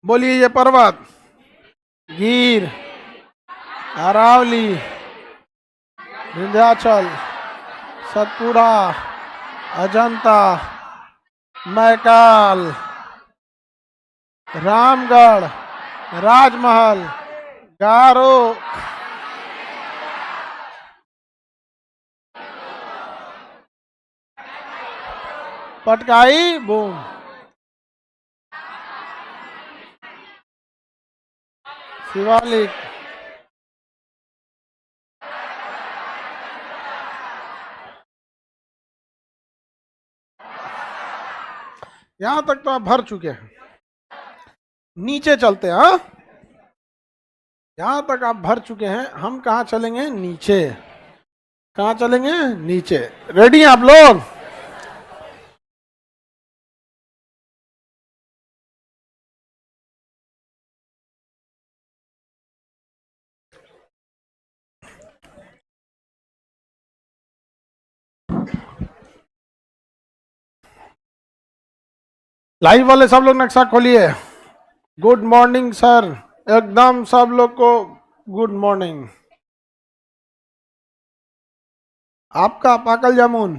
बोलिए ये पर्वत, गिर, अरावली, विंध्याचल, सतपुड़ा, अजंता, मैकाल, रामगढ़, राजमहल, गारो, पटकाई बूम, शिवालिक, यहां तक तो आप भर चुके हैं। नीचे चलते हैं। हाँ, यहां तक आप भर चुके हैं, हम कहां चलेंगे? नीचे। कहां चलेंगे? नीचे। रेडी हैं आप लोग? लाइव वाले सब लोग नक्शा खोलिए। गुड मॉर्निंग सर, एकदम सब लोग को गुड मॉर्निंग। आपका पाकल जामुन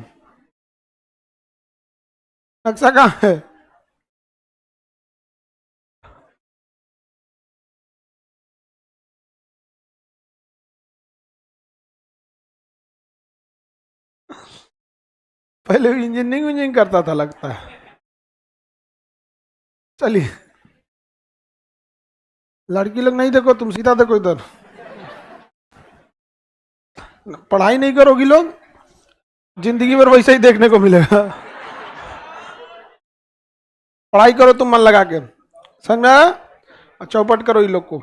नक्शा कहाँ है? पहले इंजीनियरिंग करता था लगता है। चलिए, लड़की लोग नहीं देखो, तुम सीधा देखो इधर। पढ़ाई नहीं करोगी लोग, जिंदगी भर वैसे ही देखने को मिलेगा। पढ़ाई करो तुम मन लगा के, समझ में आया? चौपट करो इन लोग को।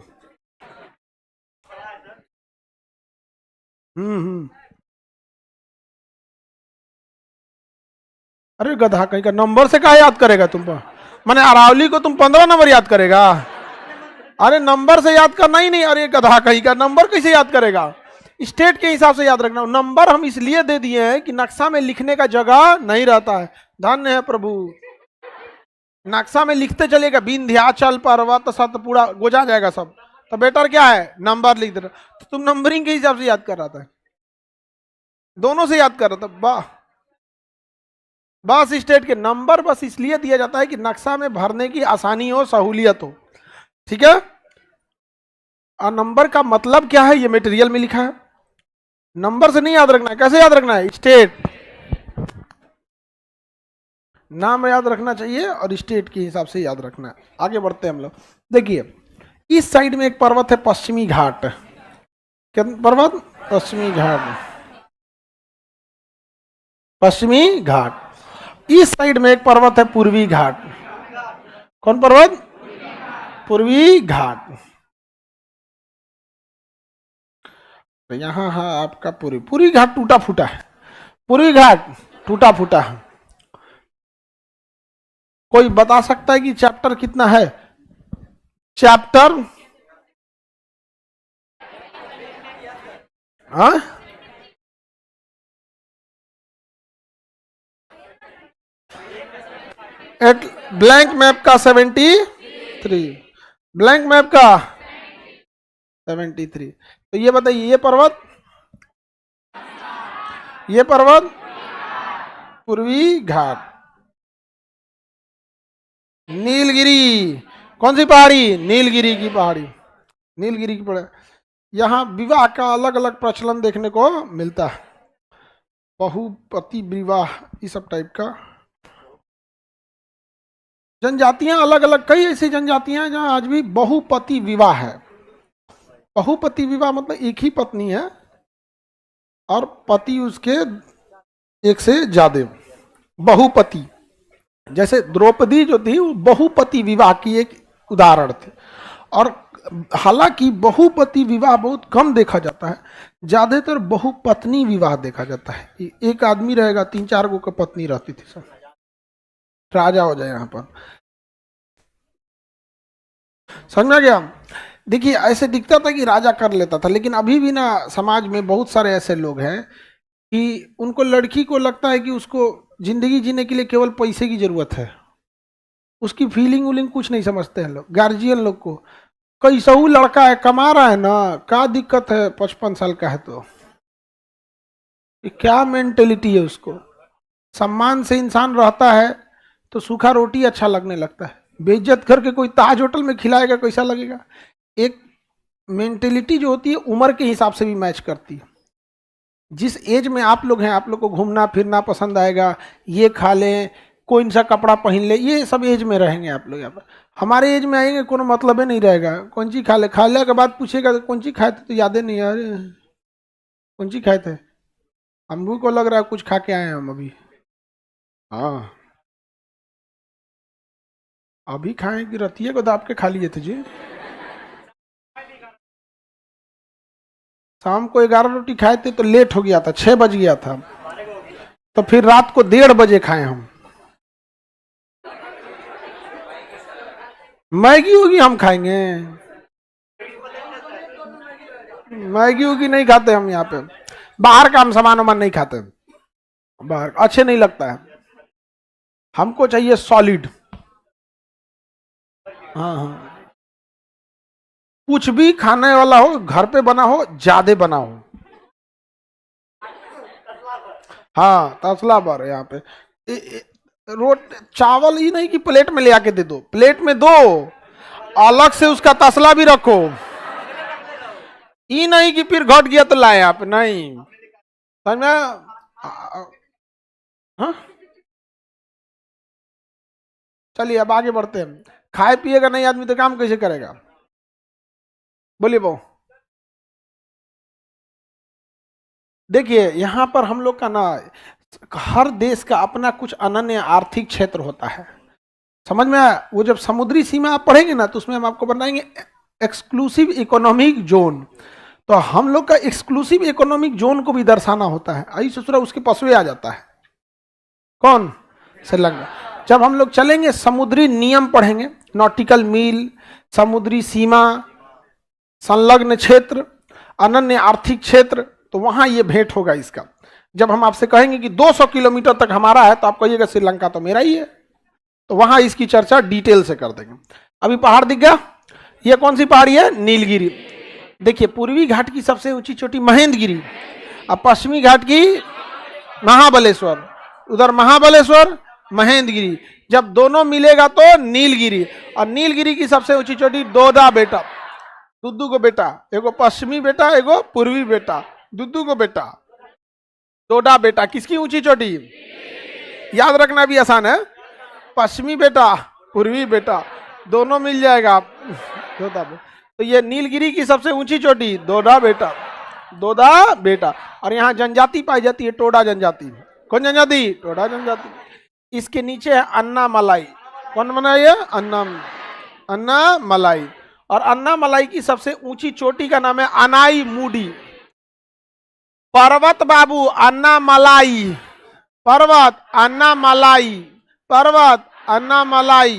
हम्म। अरे गधा कहीं का, नंबर से क्या याद करेगा तुम पर? मैंने अरावली को तुम 15 नंबर याद करेगा? अरे नंबर से याद करना ही नहीं। अरे गधा कहीं का, नंबर कैसे याद करेगा? स्टेट के हिसाब से याद रखना। नंबर हम इसलिए दे दिए हैं कि नक्शा में लिखने का जगह नहीं रहता है। धन्य है प्रभु। नक्शा में लिखते चलेगा विंध्याचल पर्वत सतपुड़ा, गोजा जाएगा सब। तो बेटर क्या है? नंबर लिख दे रहा। तो तुम नंबरिंग के हिसाब से याद कर रहा था, दोनों से याद कर रहा था। वाह, बस स्टेट के नंबर बस इसलिए दिया जाता है कि नक्शा में भरने की आसानी हो, सहूलियत हो। ठीक है? और नंबर का मतलब क्या है ये मटेरियल में लिखा है। नंबर से नहीं याद रखना है। कैसे याद रखना है? स्टेट, नाम याद रखना चाहिए और स्टेट के हिसाब से याद रखना है। आगे बढ़ते हैं हम लोग। देखिए, इस साइड में एक पर्वत है पश्चिमी घाट। क्या पर्वत? पश्चिमी घाट। पश्चिमी घाट। इस साइड में एक पर्वत है पूर्वी घाट। कौन पर्वत? पूर्वी घाट। तो यहां है आपका पूर्वी घाट टूटा फूटा है। पूर्वी घाट टूटा फूटा है। कोई बता सकता है कि चैप्टर कितना है? चैप्टर हाँ, एक ब्लैंक मैप का 73, ब्लैंक मैप का 73। तो ये बताइए, ये पर्वत, ये पर्वत पूर्वी घाट। नीलगिरी, कौन सी पहाड़ी? नीलगिरी की पहाड़ी। नीलगिरी की पहाड़ी। यहाँ विवाह का अलग अलग प्रचलन देखने को मिलता है। बहुपति विवाह, इस सब टाइप का। जनजातियां अलग अलग, कई ऐसी जनजातियां हैं जहां आज भी बहुपति विवाह है। बहुपति विवाह मतलब एक ही पत्नी है और पति उसके एक से ज्यादा। बहुपति, जैसे द्रौपदी जो थी वो बहुपति विवाह की एक उदाहरण थी। और हालांकि बहुपति विवाह बहुत कम देखा जाता है, ज्यादातर बहुपत्नी विवाह देखा जाता है। एक आदमी रहेगा, 3-4 गो का पत्नी रहती थी। सब राजा हो जाए यहाँ पर। समझ में गया? देखिए, ऐसे दिखता था कि राजा कर लेता था, लेकिन अभी भी ना समाज में बहुत सारे ऐसे लोग हैं कि उनको, लड़की को लगता है कि उसको जिंदगी जीने के लिए केवल पैसे की जरूरत है। उसकी फीलिंग वूलिंग कुछ नहीं समझते हैं लोग, गार्जियन लोग को। कैसहू लड़का है, कमा रहा है ना, क्या दिक्कत है, 55 साल का है तो ये क्या मेंटेलिटी है उसको। सम्मान से इंसान रहता है तो सूखा रोटी अच्छा लगने लगता है, बेइज्जत करके कोई ताज होटल में खिलाएगा कैसा लगेगा। एक मेंटेलिटी जो होती है उम्र के हिसाब से भी मैच करती है। जिस एज में आप लोग हैं, आप लोग को घूमना फिरना पसंद आएगा, ये खा लें, कोई सा कपड़ा पहन ले, ये सब एज में रहेंगे आप लोग। यहाँ पर हमारे एज में आएंगे कोनो मतलब ही नहीं रहेगा, कौन चीज खा ले, खा ले के बाद पूछेगा तो कौन चीज खाए थे, तो याद ही नहीं यार, कौन चीज खाए थे। हमको को लग रहा है कुछ खा के आए हैं हम अभी। हाँ, अभी खाए कि रतिये को दाब के खा लिए थे जी। शाम को 11 रोटी खाए थे तो लेट हो गया था, 6 बज गया था, तो फिर रात को 1:30 बजे खाए हम। मैगी होगी हम खाएंगे, मैगी होगी नहीं खाते हम यहाँ पे। बाहर का हम सामान वामान नहीं खाते, बाहर अच्छे नहीं लगता है, हमको चाहिए सॉलिड। हाँ हाँ, कुछ भी खाने वाला हो, घर पे बना हो, ज्यादा बना हो। हाँ, तसला भर यहाँ पे रोट चावल ही नहीं कि प्लेट में ले आके दे दो, प्लेट में दो, अलग से उसका तसला भी रखो। ये नहीं कि फिर घट गया तो लाए आप, नहीं समझ में। हाँ, चलिए अब आगे बढ़ते हैं। खाए पिएगा नहीं आदमी तो काम कैसे करेगा, बोलिए बहु। देखिए यहाँ पर हम लोग का ना, हर देश का अपना कुछ अनन्य आर्थिक क्षेत्र होता है, समझ में आया। वो जब समुद्री सीमा आप पढ़ेंगे ना तो उसमें हम आपको बनाएंगे एक्सक्लूसिव इकोनॉमिक जोन। तो हम लोग का एक्सक्लूसिव इकोनॉमिक जोन को भी दर्शाना होता है, आई ससुरा उसके पसवे आ जाता है। कौन? श्रीलंका। जब हम लोग चलेंगे समुद्री नियम पढ़ेंगे, नॉटिकल मील, समुद्री सीमा, संलग्न क्षेत्र, अनन्य आर्थिक क्षेत्र, तो वहां ये भेंट होगा इसका। जब हम आपसे कहेंगे कि 200 किलोमीटर तक हमारा है तो आप कहिएगा श्रीलंका तो मेरा ही है, तो वहां इसकी चर्चा डिटेल से कर देंगे। अभी पहाड़ दिख गया, ये कौन सी पहाड़ी है? नीलगिरी। देखिए पूर्वी घाट की सबसे ऊंची चोटी महेंद्रगिरी, और पश्चिमी घाट की महाबलेश्वर, उधर महाबलेश्वर महेंद्रगिरी, जब दोनों मिलेगा तो नीलगिरी। और नीलगिरी की सबसे ऊंची चोटी दोदा बेटा, दुद्दू को बेटा, एगो पश्चिमी बेटा एगो पूर्वी बेटा, दुद्दू को बेटा, दोडा बेटा। किसकी ऊंची चोटी? याद रखना भी आसान है, पश्चिमी बेटा पूर्वी बेटा, दोनों मिल जाएगा दोदा बेटा। तो ये नीलगिरी की सबसे ऊंची चोटी दोदा बेटा, दोदा बेटा। और यहाँ जनजाति पाई जाती है, टोडा जनजाति। कौन जनजाति? टोडा जनजाति। इसके नीचे है अन्ना मलाई। कौन बनाई है? अन्ना, अन्ना मलाई। और अन्ना मलाई की सबसे ऊंची चोटी का नाम है अनाई मूडी पर्वत बाबू। अन्ना मलाई पर्वत, अन्ना मलाई पर्वत, अन्ना मलाई।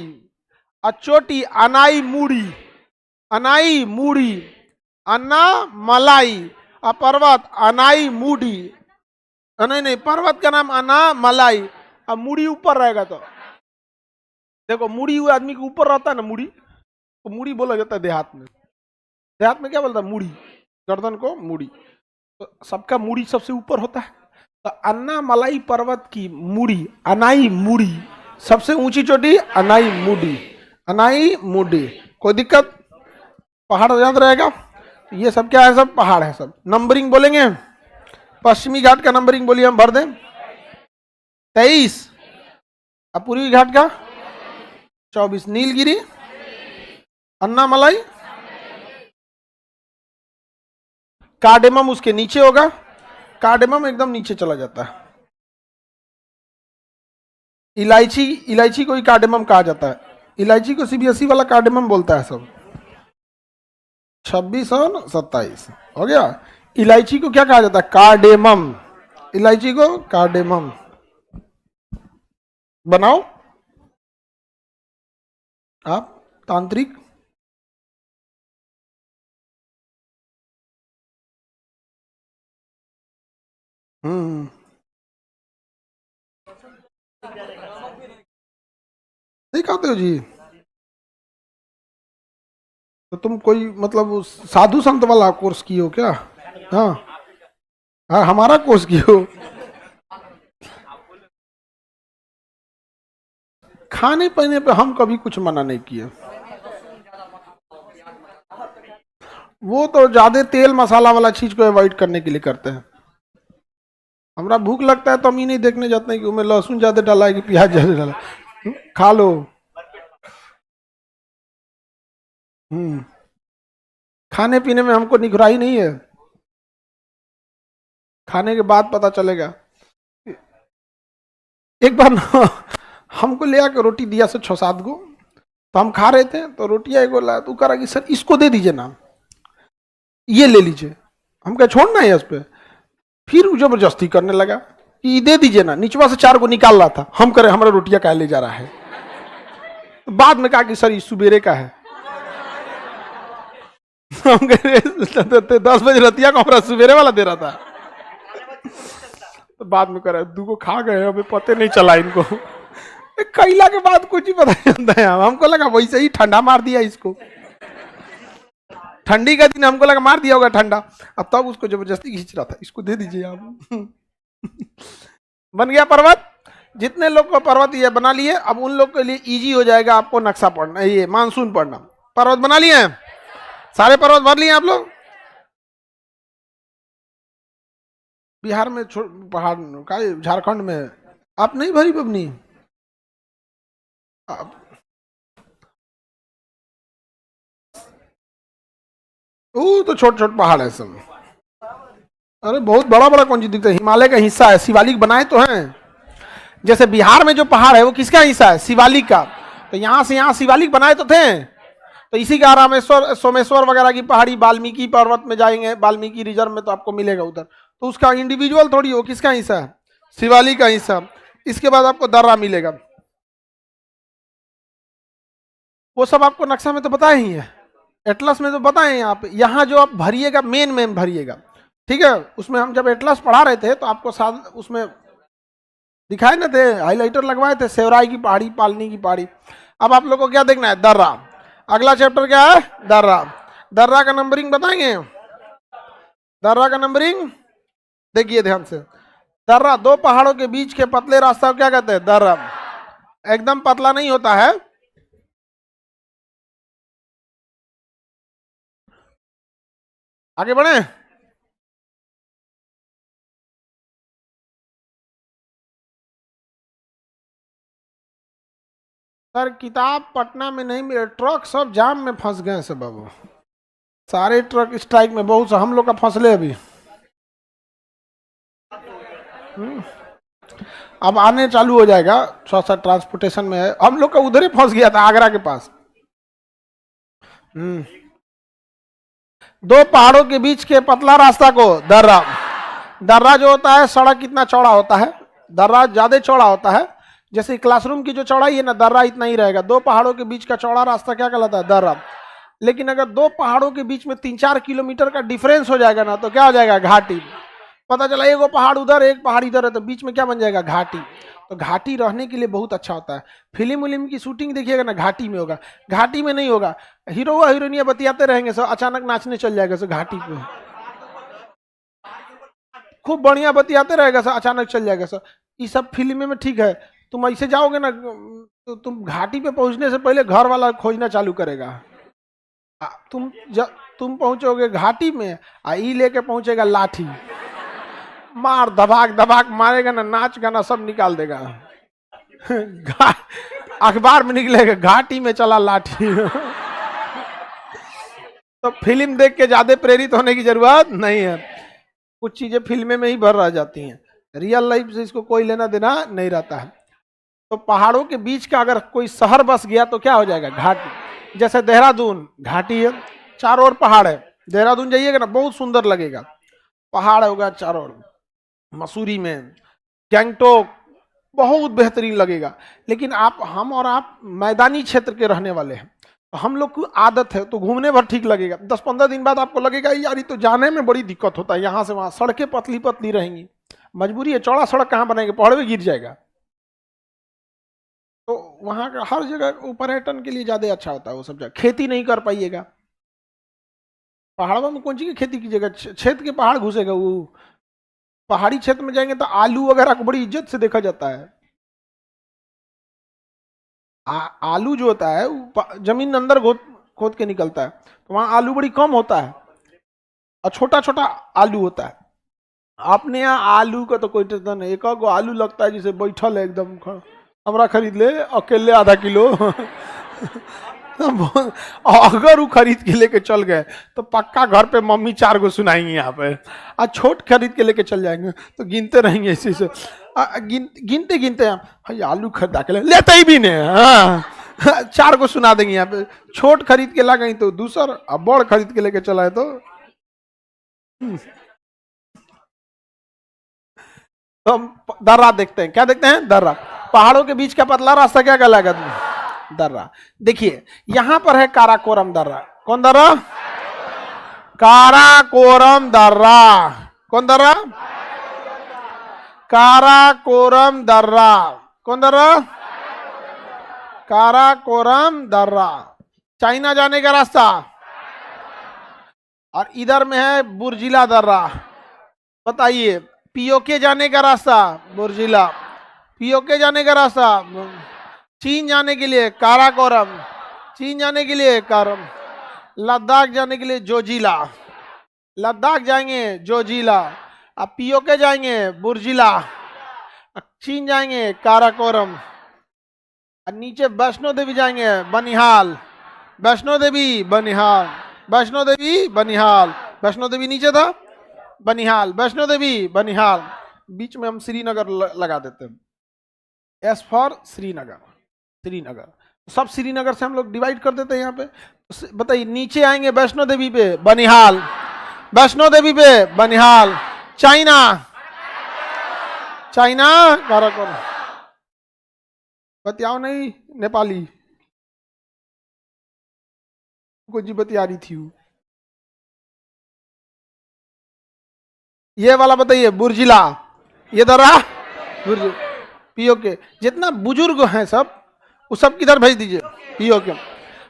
और चोटी अनाई मूडी, अनाई मूडी, अन्ना मलाई। और पर्वत अनाई मूडी, नहीं नहीं, पर्वत का नाम अन्ना मलाई। अब मूडी ऊपर रहेगा तो देखो, मूडी हुए आदमी के ऊपर रहता है ना मूडी, तो मूडी बोला जाता है देहात में। देहात में क्या बोलता है? मूडी, गर्दन को मूडी। तो सबका मूडी सबसे ऊपर होता है, तो अन्ना मलाई पर्वत की मूडी, अनाई मूडी, सबसे ऊंची चोटी अनाई मूडी, अनाई मूडी। कोई दिक्कत? पहाड़ याद रहेगा। ये सब क्या है? सब पहाड़ है। सब नंबरिंग बोलेंगे, पश्चिमी घाट का नंबरिंग बोलिए, हम भर दें 23, और पूर्वी घाट का 24। नीलगिरी, अन्नामलाई, कार्डेमम उसके नीचे होगा, कार्डेमम एकदम नीचे चला जाता है। इलायची, इलायची को ही कार्डेमम कहा जाता है, इलायची को सीबीएसई वाला कार्डेमम बोलता है सब। 26 और 27 हो गया। इलायची को क्या कहा जाता है? कार्डेमम। इलायची को कार्डेमम। बनाओ आप तांत्रिक। नहीं खाते हो जी? तो तुम कोई मतलब उस साधु संत वाला कोर्स की हो क्या? हाँ हाँ, हमारा कोर्स की हो। खाने पीने पे हम कभी कुछ मना नहीं किए। वो तो ज्यादा तेल मसाला वाला चीज को अवॉइड करने के लिए करते हैं। हमरा भूख लगता है तो हम ये नहीं देखने जाते हैं कि उसमें लहसुन ज्यादा डाला है कि प्याज ज्यादा डाला है। खा लो। हम्म। खाने पीने में हमको निगरानी नहीं है। खाने के बाद पता चलेगा। एक बार ना हमको ले आकर रोटी दिया से 6-7 गो, तो हम खा रहे थे तो रोटियां एगो लाया तो कह रहा कि सर इसको दे दीजिए ना, ये ले लीजिए। हम क्या छोड़ना है इस पे? फिर वो जबरदस्ती करने लगा कि दे दीजिए ना, निचवा से 4 को निकाल रहा था। हम करे हमारा रोटियां क्या ले जा रहा है? तो बाद में कहा कि सर ये सुबेरे का है। हम कह रहे 10 बजे रतिया को हमारा सुबेरे वाला दे रहा था। तो बाद में कह रहा 2 को खा गए, हमें पता नहीं चला इनको। कैला के बाद कुछ ही पता नहीं चलता है। हमको लगा वैसे ही ठंडा मार दिया इसको, ठंडी का दिन हमको लगा मार दिया होगा ठंडा। अब तब उसको जबरदस्ती खींच रहा था, इसको दे दीजिए आप। बन गया पर्वत। जितने लोग को पर्वत ये बना लिए, अब उन लोग के लिए इजी हो जाएगा आपको नक्शा पढ़ना, ये मानसून पढ़ना। पर्वत बना लिए हैं? सारे पर्वत भर लिए आप लोग? बिहार में पहाड़ का, झारखंड में आप नहीं भरी बबनी? वो तो छोटे छोटे पहाड़ है सब। अरे बहुत बड़ा बड़ा कौन चीज दिखता है? हिमालय का हिस्सा है, शिवालिक बनाए तो हैं। जैसे बिहार में जो पहाड़ है वो किसका हिस्सा है? शिवालिक का। तो यहाँ से यहाँ शिवालिक बनाए तो थे। तो इसी का रामेश्वर सोमेश्वर वगैरह की पहाड़ी वाल्मीकि पर्वत में जाएंगे, वाल्मीकि रिजर्व में, तो आपको मिलेगा उधर। तो उसका इंडिविजुअल थोड़ी हो, किसका हिस्सा है? शिवालिक का हिस्सा। इसके बाद आपको दर्रा मिलेगा। वो सब आपको नक्शा में तो बताए ही है, एटलस में तो बताए हैं आप। यहाँ जो आप भरिएगा मेन मेन भरिएगा, ठीक है? उसमें हम जब एटलस पढ़ा रहे थे तो आपको साथ उसमें दिखाए ना थे, हाइलाइटर लगवाए थे, सेवराई की पहाड़ी, पालनी की पहाड़ी। अब आप लोग को क्या देखना है? दर्रा। अगला चैप्टर क्या है? दर्रा। दर्रा का नंबरिंग बताएंगे? दर्रा का नंबरिंग देखिए ध्यान से। दर्रा 2 पहाड़ों के बीच के पतले रास्ता को क्या कहते हैं? दर्रा। एकदम पतला नहीं होता है। आगे बढ़े। सर किताब पटना में नहीं मिले, ट्रक सब जाम में फंस गए सब। बाबू सारे ट्रक स्ट्राइक में, बहुत सा हम लोग का फंसले अभी। अब आने चालू हो जाएगा, थोड़ा सा ट्रांसपोर्टेशन में है। हम लोग का उधर ही फंस गया था, आगरा के पास। 2 पहाड़ों के बीच के पतला रास्ता को दर्रा। दर्रा जो होता है, सड़क कितना चौड़ा होता है? दर्रा ज्यादा चौड़ा होता है। जैसे क्लासरूम की जो चौड़ाई है ना, दर्रा इतना ही रहेगा। 2 पहाड़ों के बीच का चौड़ा रास्ता क्या कहलाता है? दर्रा। लेकिन अगर 2 पहाड़ों के बीच में 3-4 किलोमीटर का डिफरेंस हो जाएगा ना, तो क्या हो जाएगा? घाटी। पता चला एक पहाड़ उधर, एक पहाड़ इधर है, तो बीच में क्या बन जाएगा? घाटी। तो घाटी रहने के लिए बहुत अच्छा होता है। फिल्म विल्म की शूटिंग देखिएगा ना, घाटी में होगा। घाटी में नहीं होगा, हीरो व हीरोइनिया बतियाते रहेंगे, सब अचानक नाचने चल जाएगा सब घाटी पे। खूब बढ़िया बतियाते रहेगा सब, अचानक चल जाएगा सब। ये सब फिल्म में ठीक है। तुम ऐसे जाओगे ना तो तुम घाटी पे पहुंचने से पहले घर वाला खोजना चालू करेगा। तुम पहुंचोगे घाटी में, ई लेके पहुंचेगा लाठी, मार दबाक दबाक मारेगा ना, नाच गाना सब निकाल देगा। अखबार में निकलेगा घाटी में चला लाठी। तो फिल्म देख के ज्यादा प्रेरित होने की जरूरत नहीं है। कुछ चीजें फिल्में में ही भर रह जाती हैं, रियल लाइफ से इसको कोई लेना देना नहीं रहता है। तो पहाड़ों के बीच का अगर कोई शहर बस गया तो क्या हो जाएगा? घाटी। जैसे देहरादून घाटी है, चारों ओर पहाड़ है। देहरादून जाइएगा ना, बहुत सुंदर लगेगा, पहाड़ होगा चारों ओर। मसूरी में, गैंगटोक, बहुत बेहतरीन लगेगा। लेकिन हम और आप मैदानी क्षेत्र के रहने वाले हैं, तो हम लोग की आदत है, तो घूमने भर ठीक लगेगा। 10-15 दिन बाद आपको लगेगा यार ये तो जाने में बड़ी दिक्कत होता है, यहाँ से वहां सड़कें पतली पतली रहेंगी। मजबूरी है, चौड़ा सड़क कहाँ बनाएंगे? पहाड़ में गिर जाएगा। तो वहां का हर जगह पर्यटन के लिए ज्यादा अच्छा होता है वो सब जगह। खेती नहीं कर पाइएगा पहाड़ों में, कौन सी की खेती कीजिएगा, क्षेत्र के पहाड़ घुसेगा वो। पहाड़ी क्षेत्र में जाएंगे तो आलू वगैरह को बड़ी इज्जत से देखा जाता है। आलू जो होता है जमीन अंदर खोद खोद के निकलता है, तो वहां आलू बड़ी कम होता है और छोटा छोटा आलू होता है। अपने यहाँ आलू का तो कोई टेंशन नहीं, एक गो आलू लगता है जिसे बैठल है एकदम। हमरा खरीद ले अकेले आधा किलो अगर वो खरीद के लेके चल गए तो पक्का घर पे मम्मी 4 गो सुनाएंगी यहाँ पे। आज छोट खरीद के लेके चल जाएंगे तो गिनते रहेंगे इसी से, गिनते गिनते हम आलू खरीदा के लेते ही भी नहीं। हाँ 4 गो सुना देंगे यहाँ पे। छोट खरीद के ला गई तो दूसर, अब बड़ खरीद के लेके चला है तो हम दर्रा देखते हैं। क्या देखते हैं? दर्रा। पहाड़ों के बीच का पतला रास्ता क्या कहलाएगा? दर्रा। देखिए यहां पर है काराकोरम दर्रा। कौन दर्रा? काराकोरम दर्रा। कौन दर्रा? काराकोरम दर्रा। कौन दर्रा? काराकोरम दर्रा। चाइना जाने का रास्ता, और इधर में है बुर्जिला दर्रा। बताइए पीओके जाने का रास्ता बुर्जिला, पीओके जाने का रास्ता, चीन जाने के लिए काराकोरम, चीन जाने के लिए कारम, लद्दाख जाने के लिए जोजिला, लद्दाख जाएंगे जोजिला, अब पीओके जाएंगे बुर्जिला, चीन जाएंगे काराकोरम, और नीचे वैष्णो देवी जाएंगे बनिहाल, वैष्णो देवी बनिहाल, वैष्णो देवी बनिहाल, वैष्णो देवी नीचे था बनिहाल, वैष्णो देवी बनिहाल, बीच में हम श्रीनगर लगा देते हैं। एस फॉर श्रीनगर, श्रीनगर सब श्रीनगर से हम लोग डिवाइड कर देते हैं यहाँ पे। बताइए नीचे आएंगे वैष्णो देवी पे बनिहाल, वैष्णो देवी पे बनिहाल, चाइना, चाइना काराकोरम। बतियाओ नहीं नेपाली, को जी बतिया रही थी। ये वाला बताइए बुर्जिला, ये दर्रा बुर्ज पीओके। जितना बुजुर्ग हैं सब वो सब किधर भेज दीजिए पीओके।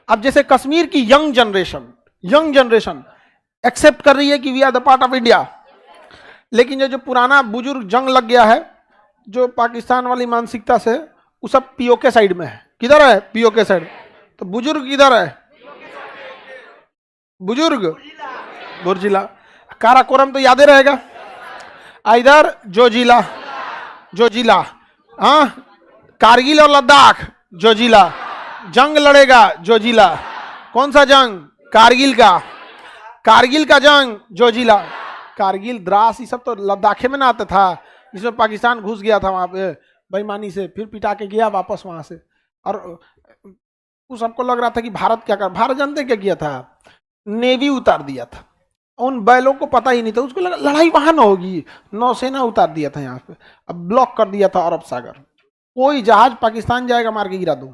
अब जैसे कश्मीर की यंग जनरेशन एक्सेप्ट कर रही है कि we are the part of India, लेकिन जो पुराना बुजुर्ग जंग लग गया है जो पाकिस्तान वाली मानसिकता से, वो सब पीओके साइड में है। किधर है? PoK side. तो बुजुर्ग किधर है? बुजुर्ग बुर्जिला। काराकोरम तो याद ही रहेगा। इधर जोजिला, जोजिला, हाँ कारगिल और लद्दाख जोजिला, जंग लड़ेगा जोजिला। कौन सा जंग? कारगिल का, कारगिल का जंग जोजिला। कारगिल द्रास ये सब तो लद्दाखे में ना आता था, जिसमें पाकिस्तान घुस गया था वहां पे बेईमानी से, फिर पिटा के गया वापस वहां से। और उस सबको लग रहा था कि भारत क्या कर, भारत जानते क्या किया था? नेवी उतार दिया था। उन बैलों को पता ही नहीं था, उसको लगा लड़ाई वहां न होगी, नौसेना उतार दिया था यहाँ पे। अब ब्लॉक कर दिया था अरब सागर, कोई जहाज पाकिस्तान जाएगा मार के गिरा दो।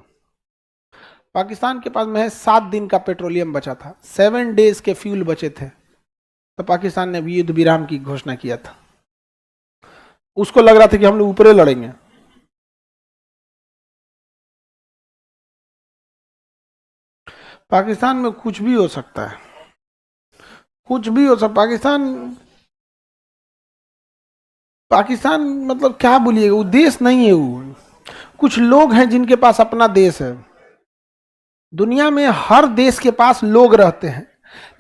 पाकिस्तान के पास में 7 दिन का पेट्रोलियम बचा था, 7 डेज के फ्यूल बचे थे, तो पाकिस्तान ने युद्ध विराम की घोषणा किया था। उसको लग रहा था कि हम लोग ऊपरे लड़ेंगे। पाकिस्तान में कुछ भी हो सकता है, कुछ भी हो सकता। पाकिस्तान मतलब क्या बोलिएगा, वो देश नहीं है। वो कुछ लोग हैं जिनके पास अपना देश है। दुनिया में हर देश के पास लोग रहते हैं,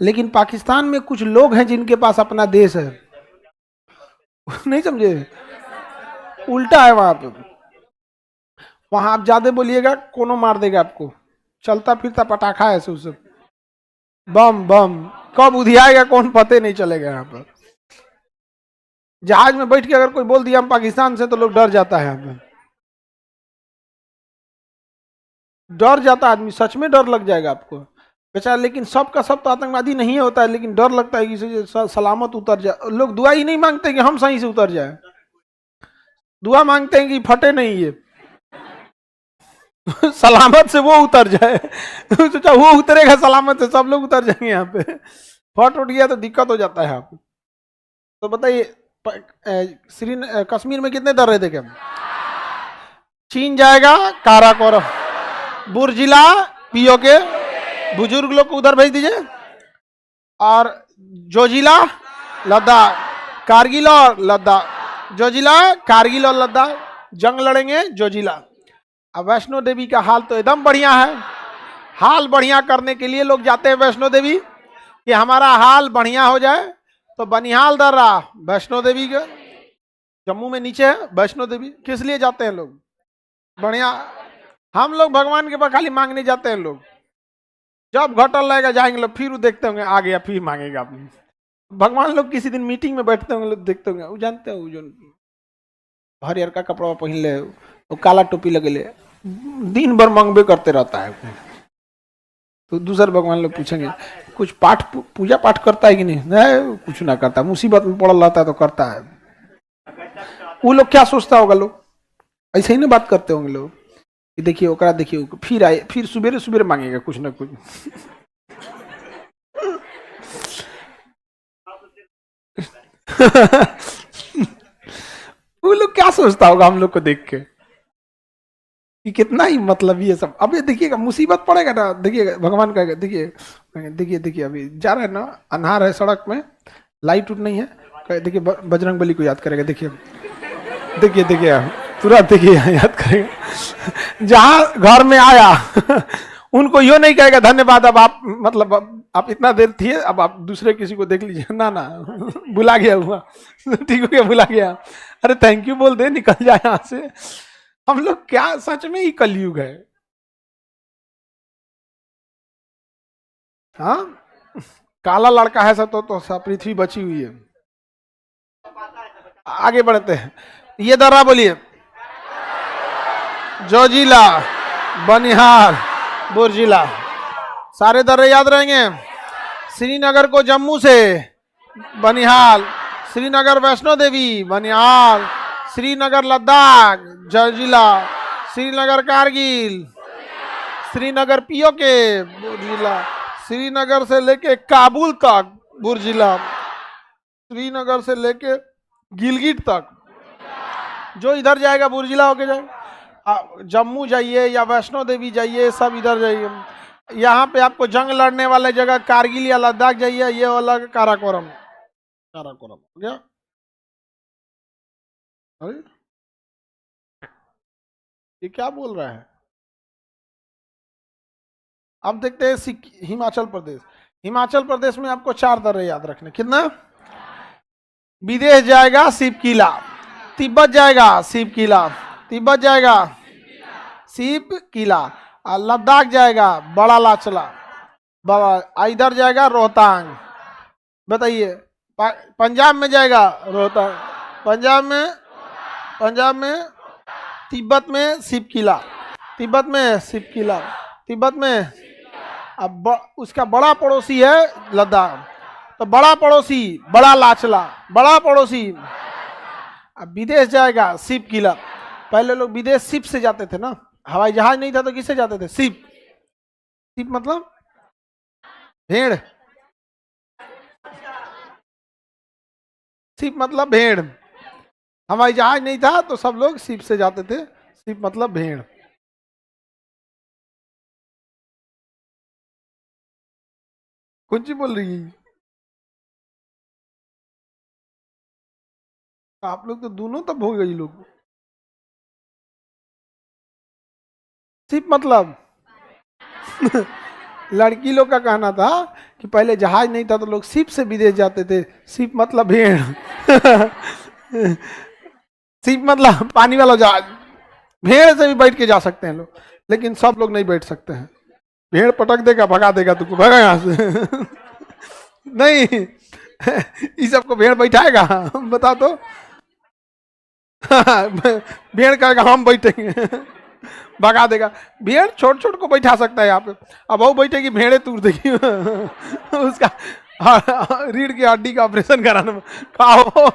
लेकिन पाकिस्तान में कुछ लोग हैं जिनके पास अपना देश है। नहीं समझे? उल्टा है वहां पे। वहां आप ज्यादा बोलिएगा कोनो मार देगा आपको। चलता फिरता पटाखा है सब, बम बम, कब उधियाएगा कौन पते नहीं चलेगा। यहाँ पर जहाज में बैठ के अगर कोई बोल दिया हम पाकिस्तान से, तो लोग डर जाता है। यहाँ पे डर जाता आदमी, सच में डर लग जाएगा आपको बेचारा। लेकिन सबका सब तो आतंकवादी नहीं होता है, लेकिन डर लगता है कि सलामत उतर जाए। लोग दुआ ही नहीं मांगते कि हम सही से उतर जाए, दुआ मांगते हैं कि फटे नहीं ये सलामत से वो उतर जाए। सोचा वो उतरेगा सलामत से, सब लोग उतर जाएंगे। यहाँ पे फट उठ गया तो दिक्कत हो जाता है। आप तो बताइए कश्मीर में कितने दर्रे देखे? चीन जाएगा काराकोरम, बुर्जिला पीओ के, बुजुर्ग लोग को उधर भेज दीजिए। और जोजिला लद्दाख, कारगिल और लद्दाख, जोजिला कारगिल और लद्दाख जंग लड़ेंगे जोजिला। अब वैष्णो देवी का हाल तो एकदम बढ़िया है। हाल बढ़िया करने के लिए लोग जाते हैं वैष्णो देवी कि हमारा हाल बढ़िया हो जाए। तो बनिहाल दर्रा वैष्णो देवी के जम्मू में नीचे है वैष्णो देवी। किस लिए जाते हैं लोग? बढ़िया। हम लोग भगवान के पास खाली मांगने जाते हैं लोग। जब घटल रहेगा जाएंगे लोग, फिर वो देखते होंगे आ गया फिर मांगेगा अपनी। भगवान लोग किसी दिन मीटिंग में बैठते होंगे, लोग देखते होंगे, वो जानते हो जो हरियर का कपड़ा पहन ले, वो काला टोपी लगे ले, दिन भर मांगबे करते रहता है। तो दूसरे भगवान लोग पूछेंगे कुछ पाठ पूजा पाठ करता है कि नहीं? नहीं, कुछ ना करता, मुसीबत में पड़ल रहता है तो करता है। वो लोग क्या सोचता होगा? लोग ऐसे ही ना बात करते होंगे लोग कि देखिए ओकरा, देखिए फिर आए, फिर सुबेरे सुबेरे मांगेगा कुछ ना कुछ। वो लोग क्या सोचता होगा हम लोग को देख के कि कितना ही मतलब ये सब। अब ये देखिएगा मुसीबत पड़ेगा ना, देखिएगा भगवान का, देखिए देखिए देखिए अभी जा रहा है ना, अन्हार है सड़क में, लाइट उठ नहीं है, देखिए बजरंग बली को याद करेगा। देखिए देखिए देखिए तुरंत देखिए याद करेगा। जहां घर में आया उनको यो नहीं कहेगा धन्यवाद, अब आप मतलब आप इतना देर थी, अब आप दूसरे किसी को देख लीजिए। ना ना, बुला गया हुआ, ठीक हो गया, बुला गया, अरे थैंक यू बोल दे, निकल जाए यहां से। हम लोग क्या सच में ही कलयुग है? हाँ, काला लड़का है सब तो सब पृथ्वी बची हुई है। आगे बढ़ते हैं। ये दर्रा बोलिए, जोजिला, बनिहाल, बुर्जिला, सारे दर्रे याद रहेंगे। श्रीनगर को जम्मू से बनिहाल, श्रीनगर वैष्णो देवी बनिहाल, श्रीनगर लद्दाख जोजिला, श्रीनगर कारगिल, श्रीनगर पीओके बुर्जिला, श्रीनगर से लेके काबुल तक बुर्जिला, श्रीनगर से लेके गिलगिट तक जो इधर जाएगा बुर्जिला होके जाएगा। जम्मू जाइए या वैष्णो देवी जाइए, सब इधर जाइए। यहाँ पे आपको जंग लड़ने वाले जगह कारगिल या लद्दाख जाइए, ये वाला काराकोरम। काराकोरम हो गया। अरे ये क्या बोल रहा है? अब देखते हैं हिमाचल प्रदेश। हिमाचल प्रदेश में आपको 4 दर्रे याद रखने। कितना? विदेश जाएगा शिव किला, तिब्बत जाएगा शिव किला, तिब्बत जाएगा शिव किला, और लद्दाख जाएगा बड़ा लाचला, इधर जाएगा रोहतांग। बताइए, पंजाब में जाएगा रोहतांग, पंजाब में तिब्बत में शिव किला, तिब्बत में शिव किला, तिब्बत में। अब उसका बड़ा पड़ोसी है लद्दाख, तो बड़ा पड़ोसी बड़ा लाचला, बड़ा पड़ोसी। अब विदेश जाएगा शिव किला। पहले लोग विदेश शिप से जाते थे ना, हवाई जहाज नहीं था तो किससे जाते थे? शिप। शिप मतलब भेड़, शिप मतलब भेड़। हवाई जहाज नहीं था तो सब लोग शिप से जाते थे। शिप मतलब भेड़। कौन सी बोल रही है? आप लोग तो दोनों तब हो गई लोग। शिप मतलब लड़की लोग का कहना था कि पहले जहाज नहीं था तो लोग शिप से विदेश जाते थे। शिप मतलब भेड़। शिप मतलब पानी वाला जहाज। भेड़ से भी बैठ के जा सकते हैं लोग, लेकिन सब लोग नहीं बैठ सकते हैं। भेड़ पटक देगा, भगा देगा, तुमको भगा यहाँ से। नहीं, इस सबको भेड़ बैठाएगा? बता तो। भेड़ कहेगा हम बैठेंगे, भगा देगा। भेड़ छोट छोट को बैठा सकता है यहाँ पे। अब वो बैठेगी, भेड़े तूर देगी। उसका रीढ़ की हड्डी का ऑपरेशन कराना में खाओ,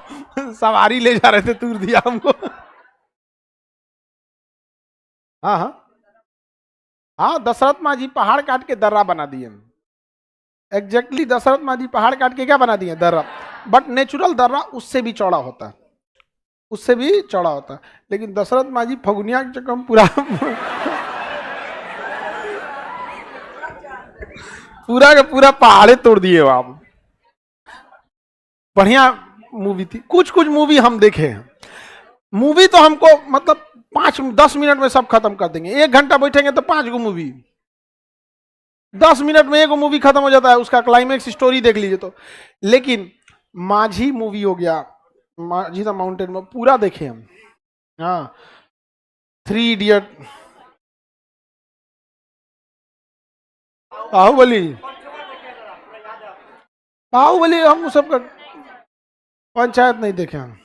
सवारी ले जा रहे थे, तूर दिया हमको। हाँ हाँ हाँ, दशरथ माँ जी पहाड़ काट के दर्रा बना दिए। एग्जैक्टली दशरथ माँ जी पहाड़ काट के क्या बना दिए? दर्रा। बट नेचुरल दर्रा उससे भी चौड़ा होता है, उससे भी चौड़ा होता है। लेकिन दशरथ माँ जी फगुनिया के चक्कर में पूरा पूरा का पूरा पहाड़े तोड़ दिए हो आप। बढ़िया मूवी थी। कुछ कुछ मूवी हम देखे हैं, मूवी तो हमको मतलब 5-10 मिनट में सब खत्म कर देंगे। 1 घंटा बैठेंगे तो 5 गो मूवी, 10 मिनट में 1 गो मूवी खत्म हो जाता है, उसका क्लाइमेक्स स्टोरी देख लीजिए तो। लेकिन माझी मूवी हो गया, माझी द माउंटेन में पूरा देखे हम। हाँ, 3 इडियट, बाहुबली, बाहुबली हम सबका पंचायत नहीं देखे हम।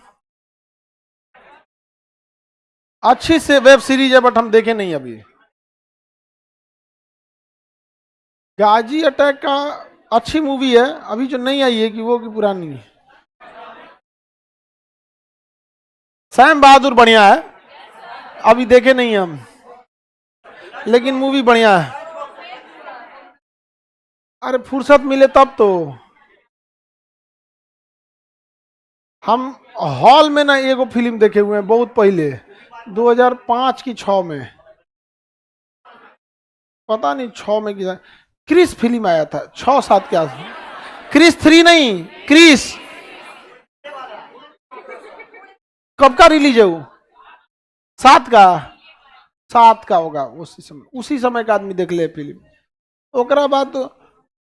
अच्छी से वेब सीरीज है बट हम देखे नहीं अभी। गाजी अटैक का अच्छी मूवी है, अभी जो नहीं आई है कि वो की पुरानी है। सैम बहादुर बढ़िया है, अभी देखे नहीं हम, लेकिन मूवी बढ़िया है। अरे फुर्सत मिले तब तो। हम हॉल में ना एगो फिल्म देखे हुए हैं बहुत पहले, 2005 की 6 में, पता नहीं 6 में की क्रिस फिल्म आया था 6-7 के आसपास। क्रिस 3 नहीं, क्रिस। कब का रिलीज है वो? 7 का, 7 का होगा। उसी समय का आदमी देख ले फिल्म। ओकरा बाद तो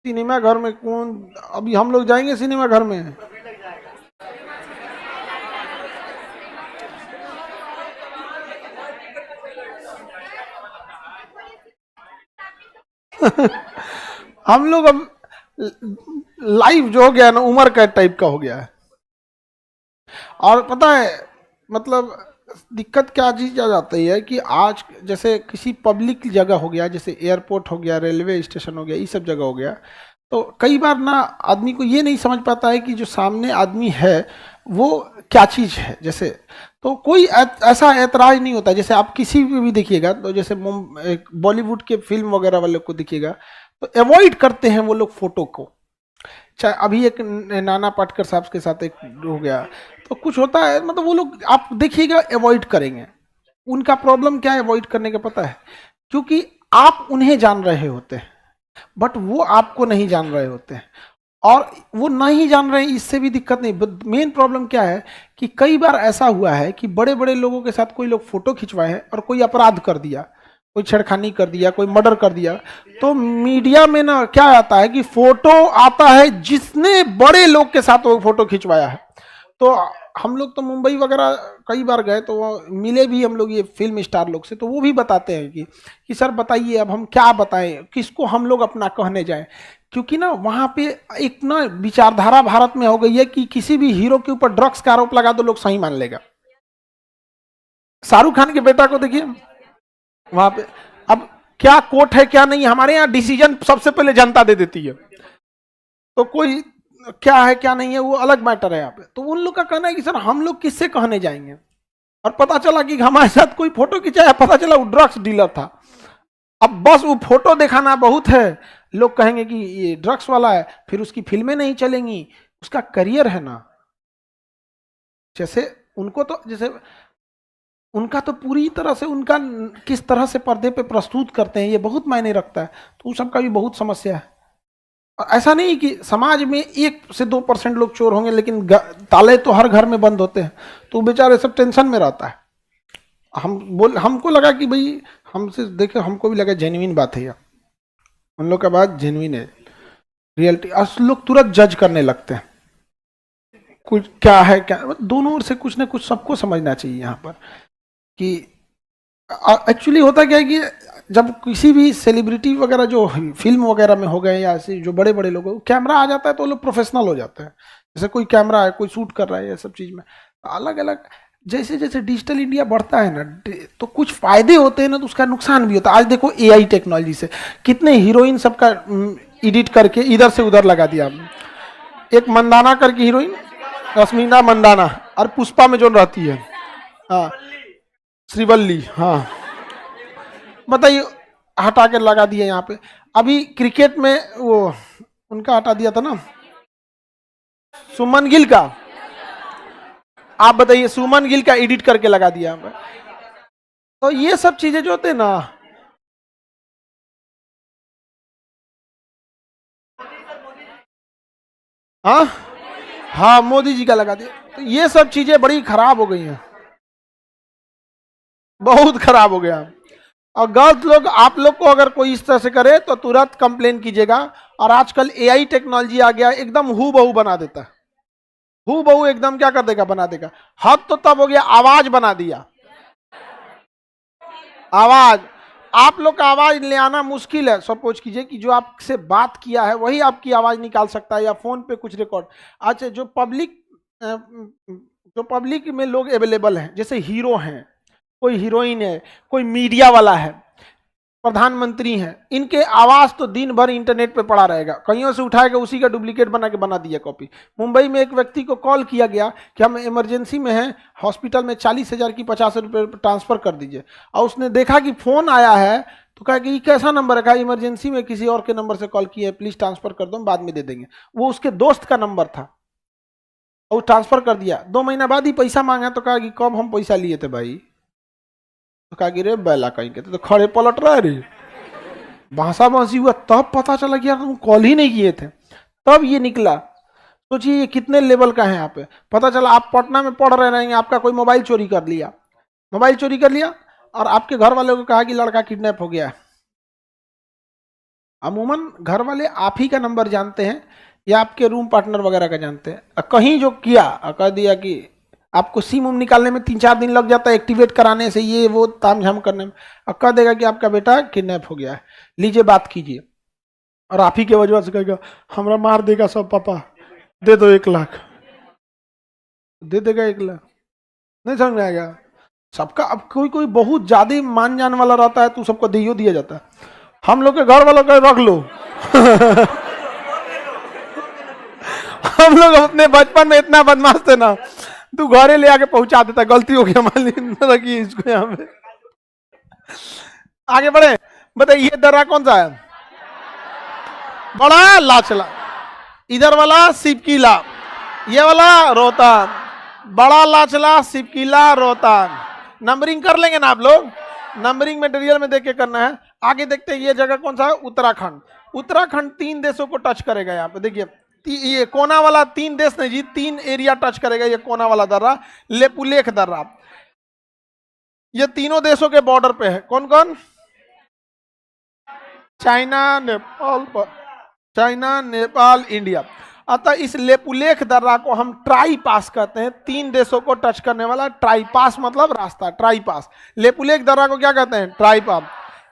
सिनेमा घर में कौन, अभी हम लोग जाएंगे सिनेमा घर में? हम लोग अब लाइफ जो हो गया ना उम्र का टाइप का हो गया है। और पता है मतलब दिक्कत क्या चीज आ जाती है कि आज जैसे किसी पब्लिक जगह हो गया, जैसे एयरपोर्ट हो गया, रेलवे स्टेशन हो गया, ये सब जगह हो गया, तो कई बार ना आदमी को ये नहीं समझ पाता है कि जो सामने आदमी है वो क्या चीज है। जैसे तो कोई ऐसा ऐतराज नहीं होता। जैसे आप किसी भी देखिएगा तो जैसे बॉलीवुड के फिल्म वगैरह वाले को देखिएगा तो अवॉइड करते हैं वो लोग फोटो को। चाहे अभी एक नाना पाटेकर साहब के साथ एक हो गया, तो कुछ होता है मतलब वो लोग आप देखिएगा अवॉइड करेंगे। उनका प्रॉब्लम क्या है अवॉइड करने का पता है? क्योंकि आप उन्हें जान रहे होते हैं बट वो आपको नहीं जान रहे होते हैं। और वो नहीं जान रहे हैं इससे भी दिक्कत नहीं, मेन प्रॉब्लम क्या है कि कई बार ऐसा हुआ है कि बड़े बड़े लोगों के साथ कोई लोग फोटो खिंचवाए हैं और कोई अपराध कर दिया, कोई छेड़खानी कर दिया, कोई मर्डर कर दिया, तो मीडिया में ना क्या आता है कि फोटो आता है जिसने बड़े लोग के साथ वो फोटो खिंचवाया है। तो हम लोग तो मुंबई वगैरह कई बार गए तो मिले भी हम लोग ये फिल्म स्टार लोग से, तो वो भी बताते हैं कि सर बताइए अब हम क्या बताएं, किसको हम लोग अपना कहने जाएं। क्योंकि ना वहां पे एक ना विचारधारा भारत में हो गई है कि किसी भी हीरो के ऊपर ड्रग्स का आरोप लगा दो लोग सही मान लेगा। शाहरुख खान के बेटा को देखिए वहां पे, अब क्या कोर्ट है क्या नहीं, हमारे यहाँ डिसीजन सबसे पहले जनता दे देती है, तो कोई क्या है क्या नहीं है वो अलग मैटर है यहाँ पे। तो उन लोग का कहना है कि सर हम लोग किससे कहने जाएंगे, और पता चला कि हमारे साथ कोई फोटो खिंचाया, पता चला वो ड्रग्स डीलर था। अब बस वो फोटो दिखाना बहुत है, लोग कहेंगे कि ये ड्रग्स वाला है, फिर उसकी फिल्में नहीं चलेंगी, उसका करियर है ना। जैसे उनको तो जैसे उनका तो पूरी तरह से उनका किस तरह से पर्दे पे प्रस्तुत करते हैं ये बहुत मायने रखता है, तो उस सबका भी बहुत समस्या है। और ऐसा नहीं कि समाज में 1 से 2% लोग चोर होंगे लेकिन ताले तो हर घर में बंद होते हैं, तो बेचारे सब टेंशन में रहता है। हमको लगा कि भाई हमसे देखे, हमको भी लगा जेन्युइन बात है, उन लोग का बात जेन्युइन है, रियलिटी। लोग तुरंत जज करने लगते हैं कुछ क्या है क्या, दोनों ओर से कुछ ना कुछ सबको समझना चाहिए यहाँ पर कि एक्चुअली होता क्या है कि जब किसी भी सेलिब्रिटी वगैरह जो फिल्म वगैरह में हो गए या ऐसे जो बड़े बड़े लोग, कैमरा आ जाता है तो लोग प्रोफेशनल हो जाते हैं। जैसे कोई कैमरा है, कोई शूट कर रहा है, ये सब चीज में अलग अलग, जैसे जैसे डिजिटल इंडिया बढ़ता है ना तो कुछ फायदे होते हैं ना तो उसका नुकसान भी होता है। आज देखो एआई टेक्नोलॉजी से कितने हीरोइन सबका एडिट करके इधर से उधर लगा दिया। एक मंदाना करके हीरोइन, रश्मिका मंदाना, और पुष्पा में जो रहती है, हाँ श्रीवल्ली, हाँ बताइए, हटा के लगा दिया यहाँ पे। अभी क्रिकेट में वो उनका हटा दिया था ना, सुमन गिल का, आप बताइए सुमन गिल का एडिट करके लगा दिया। तो ये सब चीजें जो होते हैं ना हाँ हाँ, मोदी जी का लगा दिया। तो ये सब चीजें बड़ी खराब हो गई हैं, बहुत खराब हो गया। और गलत लोग, आप लोग को अगर कोई इस तरह से करे तो तुरंत कंप्लेन कीजिएगा। और आजकल एआई टेक्नोलॉजी आ गया, एकदम हू बहू बना देता है, हू बहू एकदम क्या कर देगा, बना देगा। हद तो तब हो गया, आवाज बना दिया। आवाज, आप लोग का आवाज ले आना मुश्किल है। सपोज कीजिए कि जो आपसे बात किया है वही आपकी आवाज निकाल सकता है, या फोन पे कुछ रिकॉर्ड। अच्छा, जो पब्लिक में लोग अवेलेबल हैं, जैसे हीरो हैं, कोई हीरोइन है, कोई मीडिया वाला है, प्रधानमंत्री हैं, इनके आवाज तो दिन भर इंटरनेट पे पड़ा रहेगा, कहीं से उठाएगा उसी का डुप्लीकेट बना दिया कॉपी। मुंबई में एक व्यक्ति को कॉल किया गया कि हम इमरजेंसी में हैं, हॉस्पिटल में 40,000 की 50 रुपये ट्रांसफर कर दीजिए। और उसने देखा कि फोन आया है तो कहा कि ये कैसा नंबर है, कहा इमरजेंसी में किसी और के नंबर से कॉल किया है, प्लीज ट्रांसफर कर दो, हम बाद में दे देंगे। वो उसके दोस्त का नंबर था और ट्रांसफर कर दिया। 2 महीना बाद ही पैसा मांगा तो कहा कि कब हम पैसा लिए थे भाई, तो कहा कि रे बैला कहीं के तो खड़े पलट रहा है रे, भाषा भाषी हुआ। तब पता चला कि यार तुम कॉल ही नहीं किए थे। तब ये निकला, सोचिए ये कितने लेवल का है यहाँ पे। पता चला आप पटना में पढ़ रहे रहेंगे, आपका कोई मोबाइल चोरी कर लिया, मोबाइल चोरी कर लिया, और आपके घर वालों को कहा कि लड़का किडनैप हो गया है। अमूमन घर वाले आप ही का नंबर जानते हैं या आपके रूम पार्टनर वगैरह का जानते हैं। कहीं जो किया कह दिया कि आपको सिम उम निकालने में 3-4 दिन लग जाता है, एक्टिवेट कराने से, ये वो तामझाम करने में। अब कह देगा कि आपका बेटा किडनैप हो गया है, लीजिए बात कीजिए। और आप ही के वजह से कहेगा हमरा मार देगा सब, पापा दे दो 1 लाख, दे देगा 1 लाख। नहीं समझ में आएगा सबका। अब कोई कोई बहुत ज्यादा मान जान वाला रहता है तो सबको दिया जाता है। हम लोग के घर वालों को रख लो हम लोग अपने बचपन में इतना बदमाश थे ना, तू घरे ले आके पहुंचा देता, गलती हो गया मान ली रखिए इसको यहाँ पे। आगे बढ़े, बताइए ये दर्रा कौन सा है, बड़ा लाचला। इधर वाला सिपकीला, ये वाला रोहतान, बड़ा लाचला, सिपकीला, रोहतान। नंबरिंग कर लेंगे ना आप लोग, नंबरिंग मटेरियल में देख के करना है। आगे देखते हैं ये जगह कौन सा है, उत्तराखंड। उत्तराखंड 3 देशों को टच करेगा। यहाँ पे देखिए ये कोना वाला 3 देश नहीं जी, 3 एरिया टच करेगा। ये कोना वाला दर्रा लेपुलेख दर्रा, ये तीनों देशों के बॉर्डर पे है। कौन कौन, China, Nepal, China, Nepal, India. अतः इस लेपुलेख दर्रा को हम ट्राई पास कहते हैं, 3 देशों को टच करने वाला। ट्राई पास मतलब रास्ता, ट्राई पास। लेपुलेख दर्रा को क्या कहते हैं, ट्राई पास।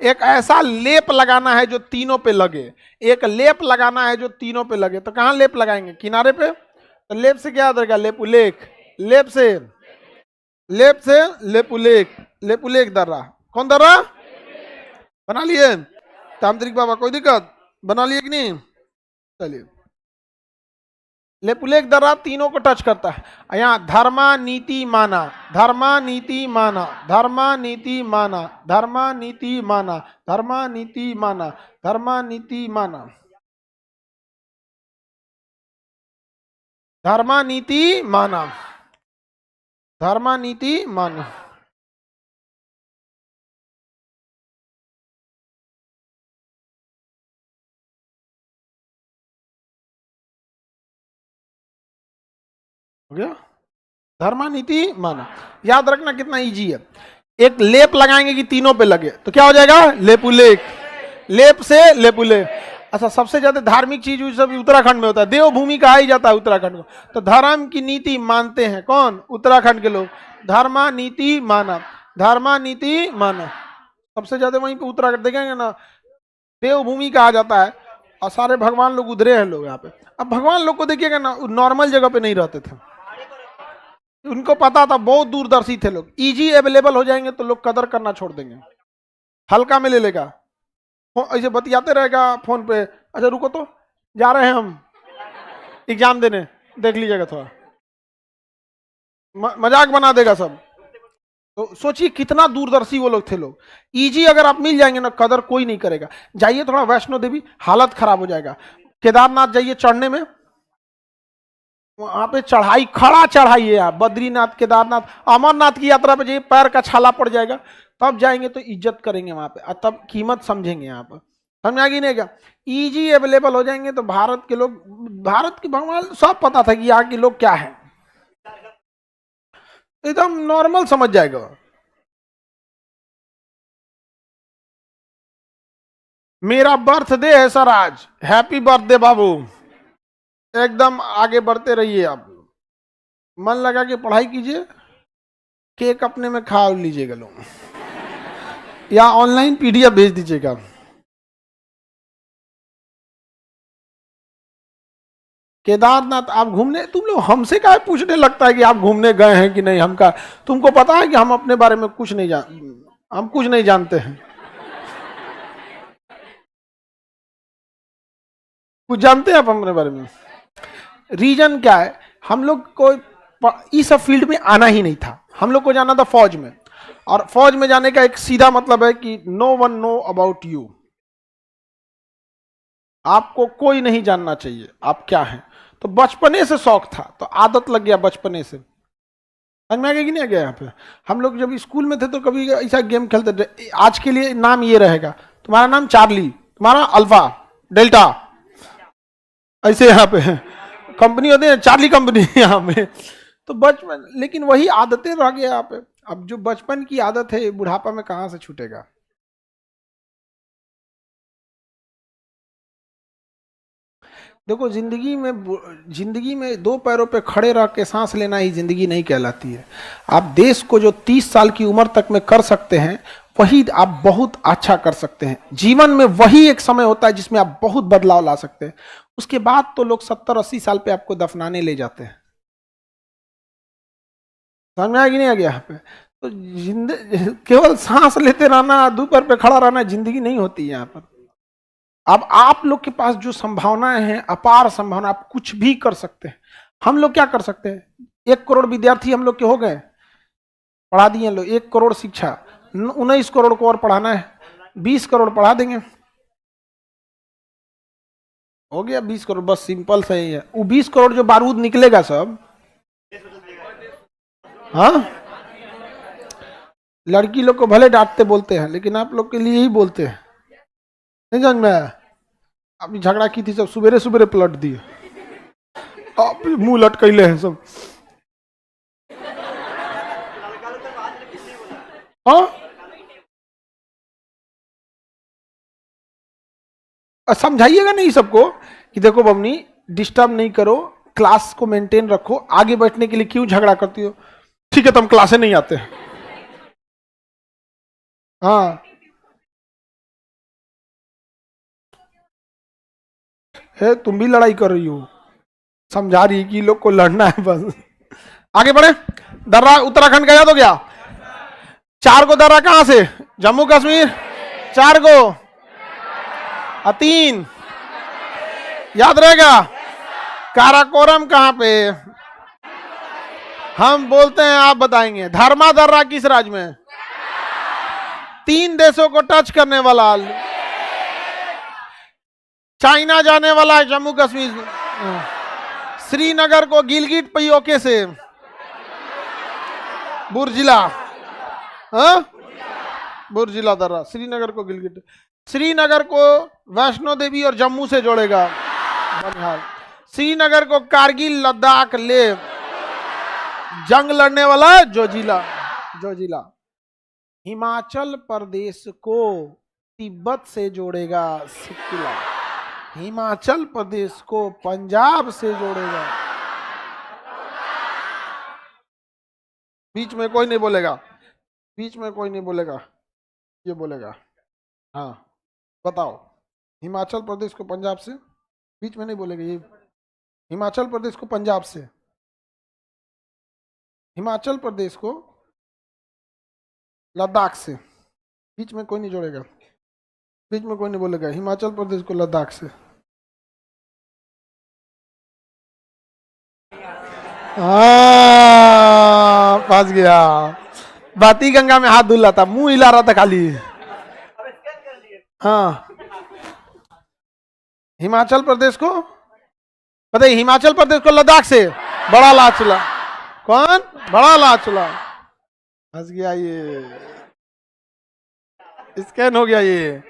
एक ऐसा लेप लगाना है जो तीनों पे लगे, एक लेप लगाना है जो तीनों पे लगे। तो कहाँ लेप लगाएंगे, किनारे पे। तो लेप से क्या याद रहेगा, लेपुलेख, लेप से लेपुलेख, लेपुलेख दर्रा। कौन दर्रा, बना लिए तांत्रिक बाबा, कोई दिक्कत, बना लिए कि नहीं। चलिए, लेपुलेख दर्रा तीनों को टच करता है। यहाँ धर्मा नीति माना, धर्मा नीति माना, धर्मा नीति माना, धर्मा नीति माना, धर्मा नीति माना, धर्मा नीति माना, धर्मा नीति माना, धर्मा नीति माना। हो गया, धर्मा नीति माना। याद रखना कितना इजी है। एक लेप लगाएंगे कि तीनों पे लगे तो क्या हो जाएगा, लेपुलेख, लेप से लेपुलेख। अच्छा, सबसे ज्यादा धार्मिक चीज सब उत्तराखंड में होता है, देवभूमि कहा ही जाता है उत्तराखंड को। तो धर्म की नीति मानते हैं कौन, उत्तराखंड के लोग। धर्मा नीति माना, धर्मा नीति माना, सबसे ज्यादा वहीं पे उत्तराखंड देखेंगे ना, देवभूमि कहा जाता है। और सारे भगवान लोग उधरे हैं लोग यहाँ पे। अब भगवान लोग को देखिएगा ना, नॉर्मल जगह पे नहीं रहते थे, उनको पता था, बहुत दूरदर्शी थे लोग। इजी अवेलेबल हो जाएंगे तो लोग कदर करना छोड़ देंगे, हल्का में ले लेगा, ऐसे बतियाते रहेगा फोन पे। अच्छा रुको तो, जा रहे हैं हम एग्जाम देने, देख लीजिएगा थोड़ा, मजाक बना देगा सब। तो सोचिए कितना दूरदर्शी वो लोग थे लोग। इजी अगर आप मिल जाएंगे ना, कदर कोई नहीं करेगा। जाइए थोड़ा वैष्णो देवी, हालत खराब हो जाएगा। केदारनाथ जाइए, चढ़ने में वहां पे चढ़ाई, खड़ा चढ़ाई है आप, बद्रीनाथ, केदारनाथ, अमरनाथ की यात्रा पे जाइए, पैर का छाला पड़ जाएगा। तब जाएंगे तो इज्जत करेंगे वहां पे, और तब कीमत समझेंगे यहाँ पर। समझ में आ गई नहीं क्या? इजी अवेलेबल हो जाएंगे तो भारत के लोग, भारत के भगवान सब पता था कि यहाँ के लोग क्या है, एकदम नॉर्मल समझ जाएगा। मेरा बर्थडे है सर आज, हैप्पी बर्थडे बाबू। एकदम आगे बढ़ते रहिए आप, मन लगा के पढ़ाई कीजिए, केक अपने में खा लीजिएगा लोग, या ऑनलाइन पीडीएफ भेज दीजिएगा। केदारनाथ आप घूमने, तुम लोग हमसे क्या पूछने लगता है कि आप घूमने गए हैं कि नहीं? हमका तुमको पता है कि हम अपने बारे में कुछ नहीं हम कुछ नहीं जानते हैं। कुछ जानते हैं आप अपने बारे में? रीजन क्या है, हम लोग को इस फील्ड में आना ही नहीं था, हम लोग को जाना था फौज में, और फौज में जाने का एक सीधा मतलब है कि no one know about you, आपको कोई नहीं जानना चाहिए आप क्या हैं। तो बचपने से शौक था, तो आदत लग गया बचपने से। समझ में आ गया कि नहीं आ गया? यहाँ पे हम लोग जब स्कूल में थे तो कभी ऐसा गेम खेलते थे, आज के लिए नाम ये रहेगा, तुम्हारा नाम चार्ली, तुम्हारा अल्फा डेल्टा, ऐसे यहाँ पे कंपनी होती है चार्ली कंपनी यहाँ पे। तो बचपन, लेकिन वही आदतें रह गया यहाँ पे। अब जो बचपन की आदत है बुढ़ापा में कहां से छूटेगा? देखो जिंदगी में दो पैरों पे खड़े रह के सांस लेना ही जिंदगी नहीं कहलाती है। आप देश को जो 30 साल की उम्र तक में कर सकते हैं वही आप बहुत अच्छा कर सकते हैं। जीवन में वही एक समय होता है जिसमें आप बहुत बदलाव ला सकते हैं। उसके बाद तो लोग 70-80 साल पे आपको दफनाने ले जाते हैं। समझ में आ गया नहीं आ गया यहाँ पे? तो केवल सांस लेते रहना, दो पैर पे खड़ा रहना जिंदगी नहीं होती है यहाँ पर। अब आप लोग के पास जो संभावनाएं हैं, अपार संभावना, आप कुछ भी कर सकते हैं। हम लोग क्या कर सकते हैं? 1 करोड़ विद्यार्थी हम लोग के हो गए, पढ़ा दिए लोग 1 करोड़ शिक्षा, 19 करोड़ को और पढ़ाना है, 20 करोड़ पढ़ा देंगे, हो गया 20 करोड़। बस सिंपल सही है। वो 20 करोड़ जो बारूद निकलेगा सब, हाँ, लड़की लोग को भले डांटते बोलते हैं लेकिन आप लोग के लिए ही बोलते हैं, नहीं समझ में आया? अभी झगड़ा की थी सब, सुबेरे सुबेरे पलट दिए, अब मुंह लटकैले हैं सब। हाँ, समझाइएगा नहीं सबको कि देखो बमनी डिस्टर्ब नहीं करो, क्लास को मेंटेन रखो, आगे बैठने के लिए क्यों झगड़ा करती हो? ठीक है तो हम क्लासे नहीं आते। हाँ है, तुम भी लड़ाई कर रही हो, समझा रही कि लोग को लड़ना है बस। आगे बढ़े। दर्रा उत्तराखंड का याद हो गया? 4 को दर्रा कहां से? जम्मू कश्मीर। 4 को 3 याद रहेगा? काराकोरम कहां पे? हम बोलते हैं, आप बताएंगे। धर्मा दर्रा किस राज्य में? 3 देशों को टच करने वाला, चाइना जाने वाला है जम्मू कश्मीर। श्रीनगर को गिलगिट पीओके से बुर्जिला, बुर्जिला दर्रा, श्रीनगर को गिलगिट, श्रीनगर को वैष्णो देवी और जम्मू से जोड़ेगा बनिहाल, श्रीनगर को कारगिल लद्दाख ले जंग लड़ने वाला जोजिला, जोजिला, हिमाचल प्रदेश को तिब्बत से जोड़ेगा सिक्किला, हिमाचल प्रदेश को पंजाब से जोड़ेगा। बीच में कोई नहीं बोलेगा, बीच में कोई नहीं बोलेगा, ये बोलेगा। हाँ बताओ, हिमाचल प्रदेश को पंजाब से, बीच में नहीं बोलेगा ये, हिमाचल प्रदेश को पंजाब से, हिमाचल प्रदेश को लद्दाख से, बीच में कोई नहीं जोड़ेगा, बीच में कोई नहीं बोलेगा, हिमाचल प्रदेश को लद्दाख से। फंस गया, बाती गंगा में हाथ धुल रहा था, मुंह हिला रहा था खाली। हाँ, हिमाचल प्रदेश को बताइए, हिमाचल प्रदेश को लद्दाख से बड़ा लाचला, कौन बड़ा लाचला? फंस गया ये, स्कैन हो गया ये।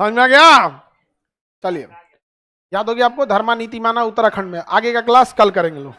समझ में आ गया? चलिए, याद होगी आपको धर्मा नीति माना उत्तराखंड में। आगे का क्लास कल करेंगे लोग।